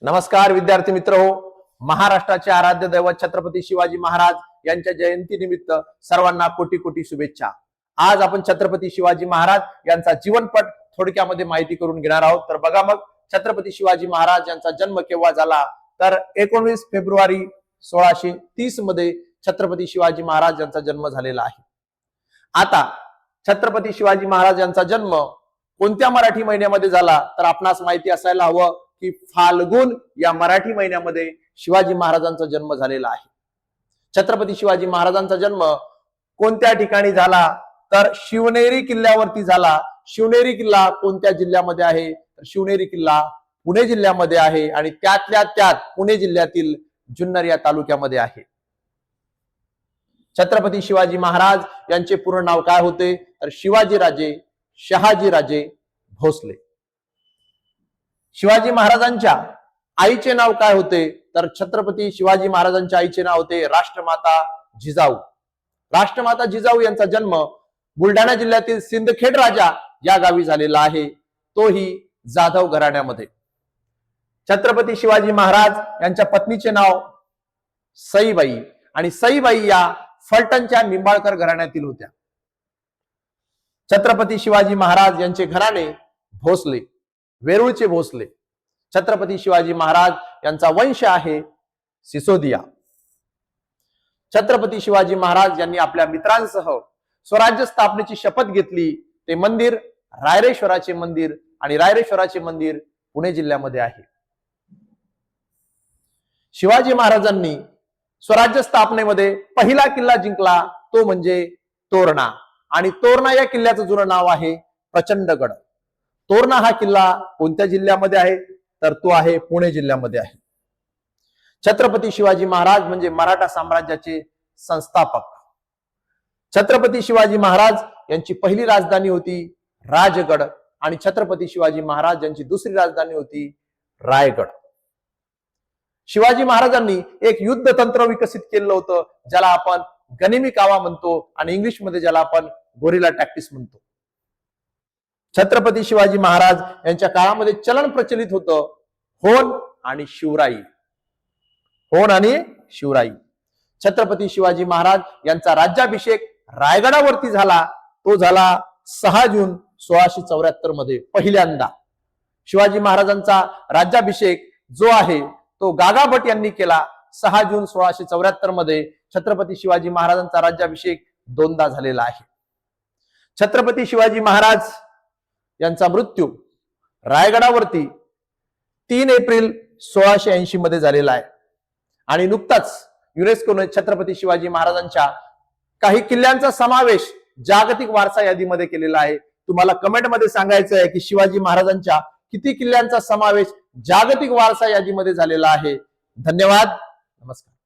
नमस्कार विद्यार्थी मित्र हो, महाराष्ट्राचे आराध्य दैवत छत्रपती शिवाजी महाराज यांच्या जयंतीनिमित्त सर्वांना कोटी कोटी शुभेच्छा। आज आपण छत्रपती शिवाजी महाराज यांचा जीवनपट थोडक्यामध्ये माहिती करून घेणार आहोत। तर बघा मग, छत्रपती शिवाजी महाराज यांचा जन्म केव्हा झाला तर 19 फेब्रुवारी 1630 मध्ये छत्रपती शिवाजी महाराज यांचा जन्म झालेला आहे। आता छत्रपती शिवाजी महाराज यांचा जन्म कोणत्या मराठी महिन्यामध्ये झाला तर आपणास माहिती असायला हवं की फाल्गुन या मराठी महिन्यामध्ये शिवाजी महाराजांचा जन्म झालेला आहे। छत्रपती शिवाजी महाराजांचा जन्म कोणत्या ठिकाणी झाला तर शिवनेरी किल्ल्यावरती झाला। शिवनेरी किल्ला कोणत्या जिल्ह्यामध्ये आहे तर शिवनेरी किल्ला पुणे जिल्ह्यामध्ये आहे आणि त्यातल्या त्यात पुणे जिल्ह्यातील जुन्नर या तालुक्यामध्ये आहे। छत्रपती शिवाजी महाराज यांचे पूर्ण नाव काय होते तर शिवाजीराजे शहाजीराजे भोसले। शिवाजी महाराजांच्या आईचे नाव काय होते तर छत्रपती शिवाजी महाराजांच्या आईचे नाव होते राष्ट्रमाता जिजाऊ। राष्ट्रमाता जिजाऊ यांचा जन्म बुलढाणा जिल्ह्यातील सिंदखेड राजा या गावी झालेला आहे, तोही जाधव घराण्यामध्ये। छत्रपती शिवाजी महाराज यांच्या पत्नीचे नाव सईबाई आणि सईबाई या फलटणच्या निंबाळकर घराण्यातील होत्या। छत्रपती शिवाजी महाराज यांचे घराणे भोसले, वेरूळचे भोसले। छत्रपती शिवाजी महाराज यांचा वंश आहे सिसोदिया। छत्रपती शिवाजी महाराज यांनी आपल्या मित्रांसह स्वराज्य स्थापनेची शपथ घेतली। ते मंदिर रायरेश्वराचे मंदिर आणि रायरेश्वराचे मंदिर पुणे जिल्ह्यामध्ये आहे। शिवाजी महाराजांनी स्वराज्य स्थापनेमध्ये पहिला किल्ला जिंकला तो म्हणजे तोरणा, आणि तोरणा या किल्ल्याचं जुनं नाव आहे प्रचंडगड। तोरणा हा किल्ला कोणत्या जिल्ह्यामध्ये आहे तर तो आहे पुणे जिल्ह्यामध्ये आहे। छत्रपती शिवाजी महाराज म्हणजे मराठा साम्राज्याचे संस्थापक। छत्रपती शिवाजी महाराज यांची पहिली राजधानी होती राजगड आणि छत्रपती शिवाजी महाराज यांची दुसरी राजधानी होती रायगड। शिवाजी महाराजांनी एक युद्ध तंत्र विकसित केलं होतं ज्याला आपण गनिमी कावा म्हणतो आणि इंग्लिश मध्ये ज्याला आपण गोरिला टॅक्टिक्स म्हणतो। छत्रपती शिवाजी महाराज यांच्या काळामध्ये चलन प्रचलित होतं होन आणि शिवराई, होन आणि शिवराई। छत्रपती शिवाजी महाराज यांचा राज्याभिषेक रायगडावरती झाला, तो झाला 6 जून 1674 मध्ये पहिल्यांदा। शिवाजी महाराजांचा राज्याभिषेक जो आहे तो गागाभट यांनी केला 6 जून 1674 मध्ये। छत्रपती शिवाजी महाराजांचा राज्याभिषेक दोनदा झालेला आहे। छत्रपती शिवाजी महाराज यांचा मृत्यू रायगडावरती 3 एप्रिल 1680 मध्ये झालेला आहे आणि नुकताच युनेस्कोने छत्रपती शिवाजी महाराजांच्या काही किल्ल्यांचा समावेश जागतिक वारसा यादीमध्ये केलेला आहे। तुम्हाला कमेंट मध्ये सांगायचं आहे की शिवाजी महाराजांच्या किती किल्ल्यांचा समावेश जागतिक वारसा यादीमध्ये झालेला आहे। धन्यवाद, नमस्कार।